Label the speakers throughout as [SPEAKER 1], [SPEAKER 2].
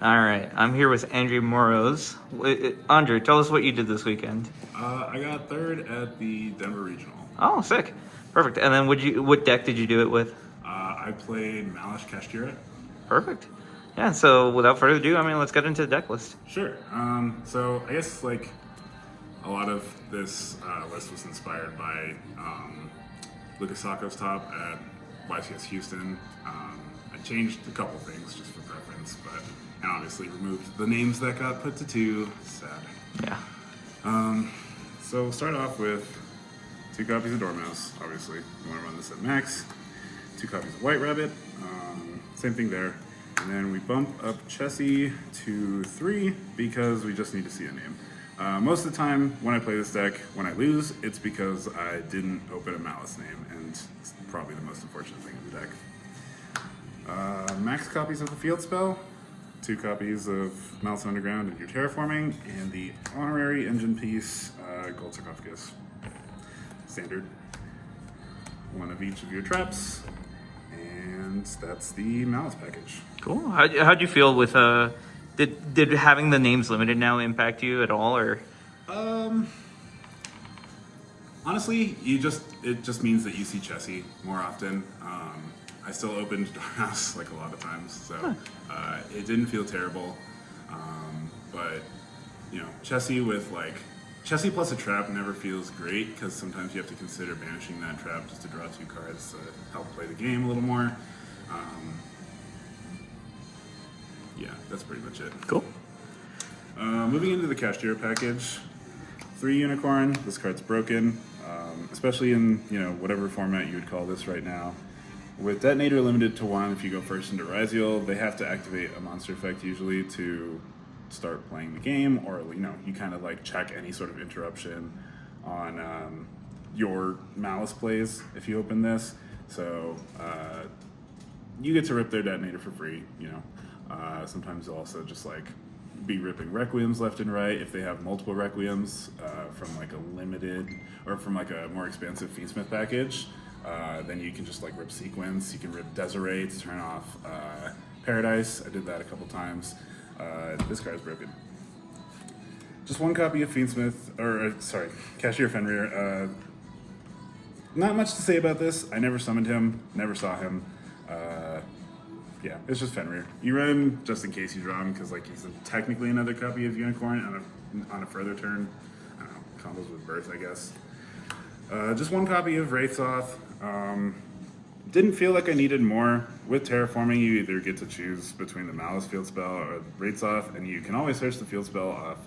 [SPEAKER 1] All right, I'm here with Andrew Mroz. Andrew, tell us what you did this weekend.
[SPEAKER 2] I got third at the Denver Regional.
[SPEAKER 1] Oh, sick. Perfect. And then what deck did you do it with?
[SPEAKER 2] I played Maliss Kashtira.
[SPEAKER 1] Perfect. Yeah, so without further ado, let's get into the deck list.
[SPEAKER 2] Sure. So I guess like a lot of this list was inspired by Lucas Sacco's top at YCS Houston. I changed a couple things just for preference, and obviously removed the names that got put to 2. Sad.
[SPEAKER 1] Yeah.
[SPEAKER 2] So we'll start off with 2 copies of Dormouse, obviously. You want to run this at max. 2 copies of White Rabbit. Same thing there. And then we bump up Chessie to 3 because we just need to see a name. Most of the time when I play this deck, when I lose, it's because I didn't open a Maliss name, and it's probably the most unfortunate thing in the deck. Max copies of the Field Spell, 2 copies of Malice Underground and your Terraforming, and the Honorary Engine Piece, Gold Sarcophagus. Standard. 1 of each of your traps, and that's the Malice package.
[SPEAKER 1] Cool. How'd you feel with did having the names limited now impact you at all, or?
[SPEAKER 2] Honestly, it just means that you see Chessie more often. I still opened Dormouse like a lot of times, so it didn't feel terrible. But Chessie with Chessie plus a trap never feels great because sometimes you have to consider banishing that trap just to draw 2 cards to help play the game a little more. Yeah, that's pretty much it.
[SPEAKER 1] Cool.
[SPEAKER 2] Moving into the Kashtira package, 3 Unicorn. This card's broken, especially in whatever format you would call this right now. With Detonator limited to 1, if you go first into Ryziel, they have to activate a monster effect usually to start playing the game, or you kind of check any sort of interruption on your Malice plays if you open this. So you get to rip their Detonator for free. Sometimes they'll also just be ripping Requiems left and right if they have multiple Requiems from a limited or from a more expansive Fiendsmith package. Then you can just rip Sequence. You can rip Desiree to turn off Paradise. I did that a couple times. This card's broken. Just 1 copy of Kashtira Fenrir. Not much to say about this. I never summoned him, never saw him. Yeah, it's just Fenrir. You run him just in case you draw him, because he's technically another copy of Unicorn on a further turn. I don't know, combos with Birth, I guess. Just 1 copy of Wraithoth. Didn't feel like I needed more. With Terraforming, you either get to choose between the Malice Field Spell or Wraithoth, and you can always search the Field Spell off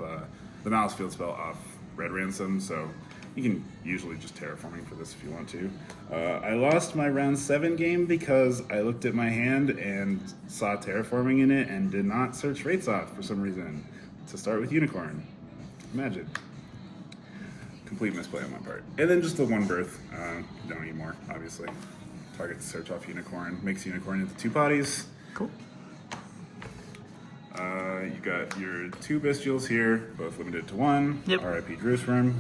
[SPEAKER 2] the Malice Field Spell off Red Ransom, so you can usually just Terraforming for this if you want to. I lost my round 7 game because I looked at my hand and saw Terraforming in it and did not search Wraithoth for some reason to start with Unicorn. Imagine. Complete misplay on my part. And then just the 1 Birth. Don't need more, obviously. Target to search off Unicorn. Makes Unicorn into 2 bodies.
[SPEAKER 1] Cool.
[SPEAKER 2] You got your 2 Bestials here, both limited to 1.
[SPEAKER 1] Yep.
[SPEAKER 2] RIP Drewsworm.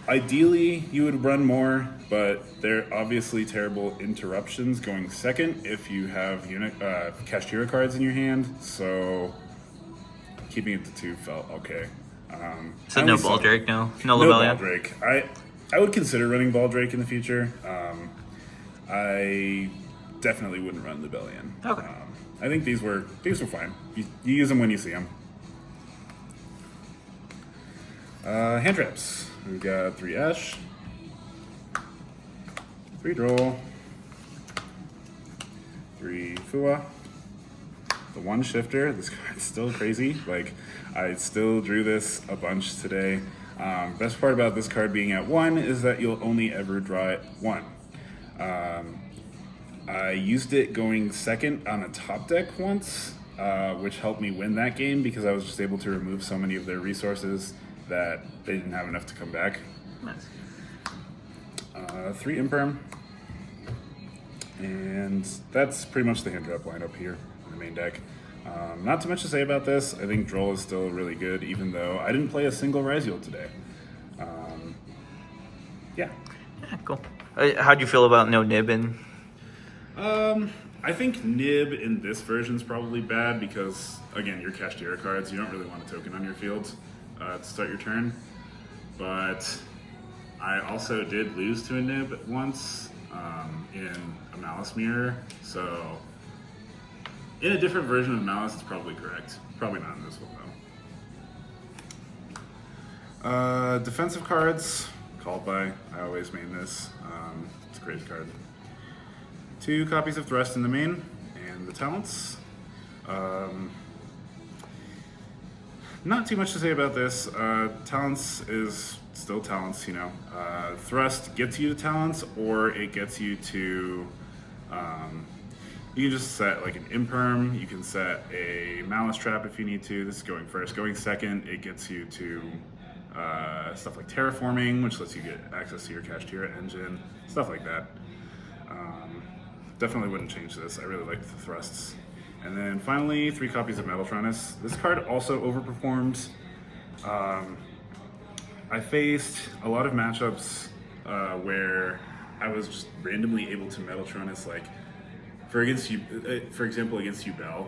[SPEAKER 2] Ideally, you would run more, but they're obviously terrible interruptions going second if you have Kashtira cards in your hand, so keeping it to 2 felt okay.
[SPEAKER 1] So no Baldrake, no
[SPEAKER 2] No
[SPEAKER 1] Labellion?
[SPEAKER 2] Baldrake. I would consider running Baldrake in the future. I definitely wouldn't run Labellion.
[SPEAKER 1] Okay.
[SPEAKER 2] I think these were fine. You use them when you see them. Hand traps. We've got 3 Ash, 3 Droll, 3 Fua, the 1 Shifter. This card's still crazy. I still drew this a bunch today. Best part about this card being at 1 is that you'll only ever draw it 1. I used it going second on a top deck once, which helped me win that game because I was just able to remove so many of their resources that they didn't have enough to come back.
[SPEAKER 1] Nice.
[SPEAKER 2] 3 Imperm. And that's pretty much the hand drop lineup here in the main deck. Not too much to say about this. I think Droll is still really good, even though I didn't play a single Ryziel today. Yeah.
[SPEAKER 1] Yeah, cool. How'd you feel about no Nib? And
[SPEAKER 2] I think Nib in this version is probably bad because, again, your Kashtira cards, you don't really want a token on your field to start your turn. But I also did lose to a Nib once in a Maliss mirror, so in a different version of Maliss, it's probably correct. Probably not in this one, though. Defensive cards, Called By. I always main this. It's a crazy card. 2 copies of Thrust in the main, and the talents. Not too much to say about this. Talents is still talents, you know. Thrust gets you to talents, or it gets you to... you can just set like an imperm, you can set a Malice Trap if you need to. This is going first. Going second, it gets you to stuff like terraforming, which lets you get access to your Kashtira engine, stuff like that. Definitely wouldn't change this. I really liked the thrusts. And then finally, 3 copies of Metaltronus. This card also overperformed. I faced a lot of matchups where I was just randomly able to Metaltronus, like for example, against Yubel.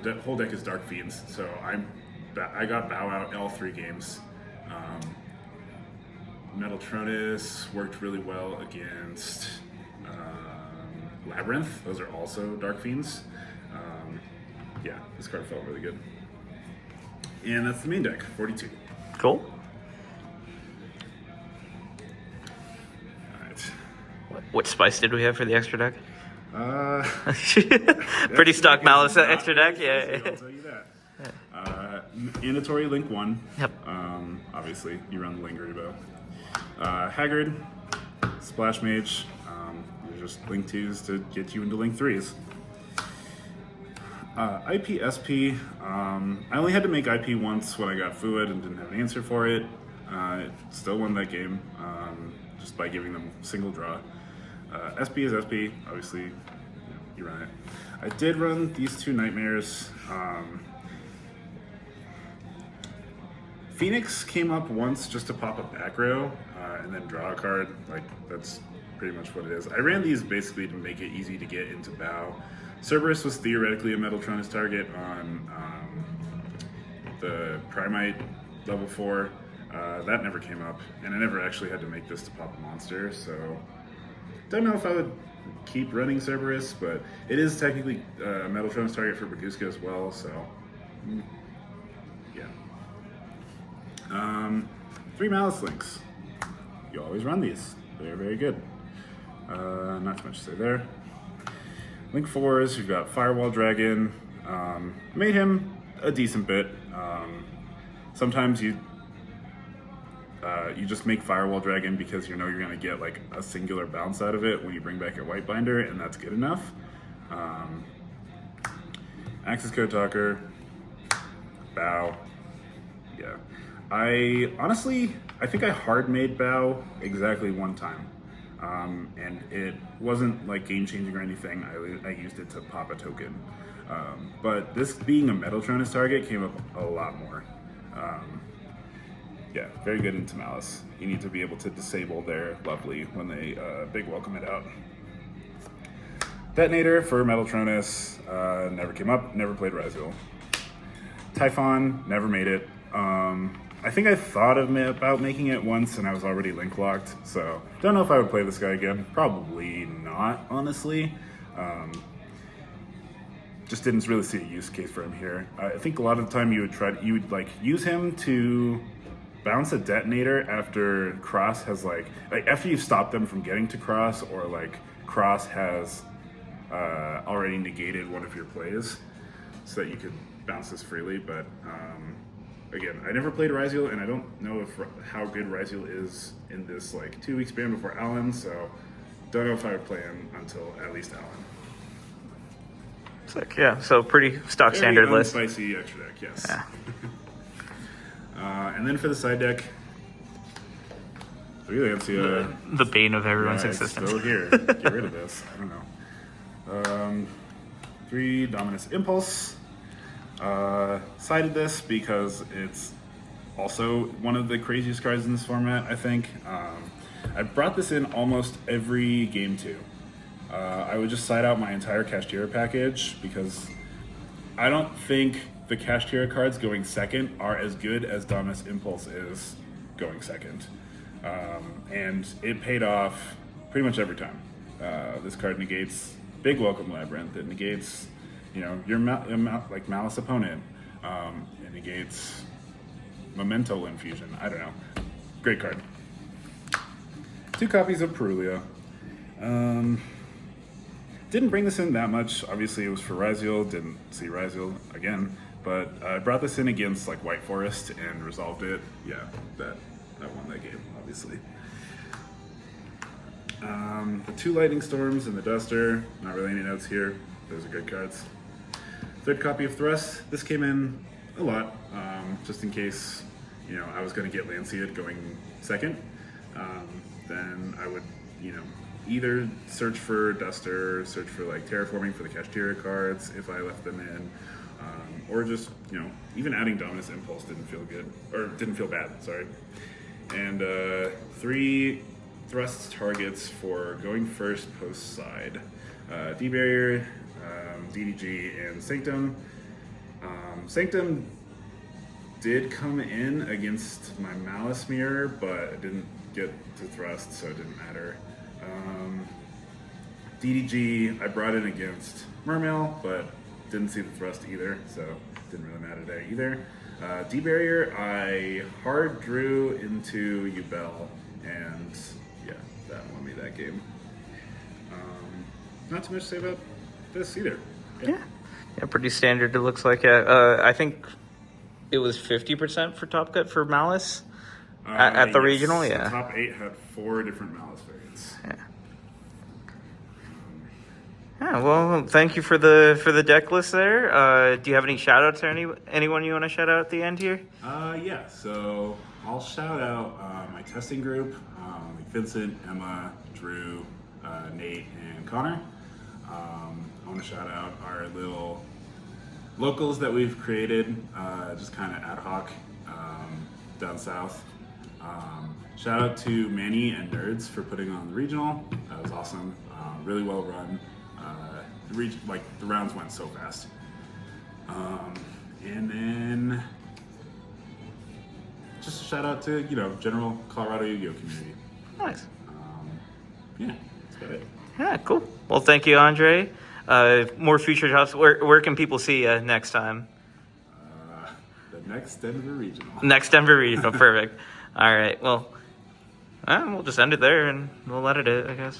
[SPEAKER 2] The whole deck is Dark Fiends, so I got Bow out all 3 games. Metaltronus worked really well against Labyrinth. Those are also Dark Fiends. Yeah, this card felt really good. And that's the main deck, 42.
[SPEAKER 1] Cool.
[SPEAKER 2] Alright.
[SPEAKER 1] What spice did we have for the extra deck?
[SPEAKER 2] Pretty
[SPEAKER 1] Pretty stock Malice extra deck, yeah.
[SPEAKER 2] I'll tell you that. Mandatory Link 1.
[SPEAKER 1] Yep.
[SPEAKER 2] Obviously, you run the Lingering Bow. Haggard, Splash Mage. You're just Link 2s to get you into Link 3s. IPSP. I only had to make IP once when I got Fluid and didn't have an answer for it. Still won that game just by giving them single draw. SP is SP, obviously, you run it. I did run these 2 Nightmares. Phoenix came up once just to pop a back row and then draw a card. Like, that's pretty much what it is. I ran these basically to make it easy to get into Bow. Cerberus was theoretically a Metaltronus target on the Primite level 4. That never came up, and I never actually had to make this to pop a monster, so don't know if I would keep running Cerberus, but it is technically a Metaltronus target for Baguska as well, so yeah. 3 Malice Links. You always run these. They're very good. Not too much to say there. Link 4s, you've got Firewall Dragon. Made him a decent bit. Sometimes you just make Firewall Dragon because you know you're going to get like a singular bounce out of it when you bring back your White Binder, and that's good enough. Access Code Talker, Bow. Yeah. I think I hard made Bow exactly 1 time. And it wasn't like game changing or anything. I used it to pop a token. But this being a Metaltronus target came up a lot more. Yeah, very good into Malice. You need to be able to disable their Lovely when they big welcome it out. Detonator for Metaltronus never came up, never played Raziel. Typhon, never made it. I think I thought about making it once and I was already link locked, so don't know if I would play this guy again. Probably not, honestly. Just didn't really see a use case for him here. I think a lot of the time you would like use him to bounce a detonator after Cross has like after you've stopped them from getting to Cross, or like Cross has already negated one of your plays, so that you could bounce this freely. But again, I never played Raziel, and I don't know how good Raziel is in this like 2-week span before Allen, so don't know if I would play him until at least Allen.
[SPEAKER 1] Sick, yeah. So pretty stock
[SPEAKER 2] Very
[SPEAKER 1] standard list.
[SPEAKER 2] Spicy extra deck, yes.
[SPEAKER 1] Yeah.
[SPEAKER 2] And then for the side deck, really, let's see.
[SPEAKER 1] The bane of everyone's
[SPEAKER 2] It's
[SPEAKER 1] existence.
[SPEAKER 2] still here. Get rid of this. I don't know. 3 Dominus Impulse. Cited this because it's also one of the craziest cards in this format, I think. I brought this in almost every game 2. I would just slide out my entire Kashtira package because I don't think the Kashtira cards going second are as good as Dominus Impulse is going second. And it paid off pretty much every time. This card negates Big Welcome Labyrinth. It negates, your like Malice opponent. It negates Memento Infusion. I don't know. Great card. 2 copies of Perulia. Didn't bring this in that much. Obviously, it was for Ryziel. Didn't see Ryziel again. But I brought this in against like White Forest and resolved it. Yeah, that won that game, obviously. The 2 Lightning Storms and the Duster. Not really any notes here. Those are good cards. 3rd copy of Thrust. This came in a lot, just in case, I was going to get Lanceit going second. Then I would, either search for Duster, search for like Terraforming for the Kashtira cards if I left them in, or just, even adding Dominus Impulse didn't feel good, or didn't feel bad, sorry. And 3 Thrust targets for going first post side. D-Barrier, DDG, and Sanctum. Sanctum did come in against my Malice Mirror, but it didn't get to Thrust, so it didn't matter. DDG I brought in against Mermail, but didn't see the Thrust either, so didn't really matter there either. D-Barrier I hard drew into Yubel, and yeah, that won me that game. Not too much to say about this either.
[SPEAKER 1] Yeah, pretty standard. It looks like. I think it was 50% for Top Cut for Malice at the
[SPEAKER 2] yes,
[SPEAKER 1] regional. Yeah,
[SPEAKER 2] the top 8 had 4 different Malice variants.
[SPEAKER 1] Yeah, well, thank you for the deck list there. Do you have any shout outs or anyone you want to shout out at the end here?
[SPEAKER 2] Yeah, so I'll shout out my testing group, like Vincent, Emma, Drew, Nate, and Connor. I want to shout out our little locals that we've created, just kind of ad hoc down south. Shout out to Manny and Nerds for putting on the regional. That was awesome. Really well run. The rounds went so fast. And then just a shout out to, general Colorado Yu-Gi-Oh community.
[SPEAKER 1] Nice.
[SPEAKER 2] Yeah, that's about it.
[SPEAKER 1] Yeah, cool. Well, thank you, Andre. More future jobs. Where can people see you next time?
[SPEAKER 2] The next Denver Regional.
[SPEAKER 1] Next Denver Regional. Perfect. All right. Well, we'll just end it there and we'll let it, I guess.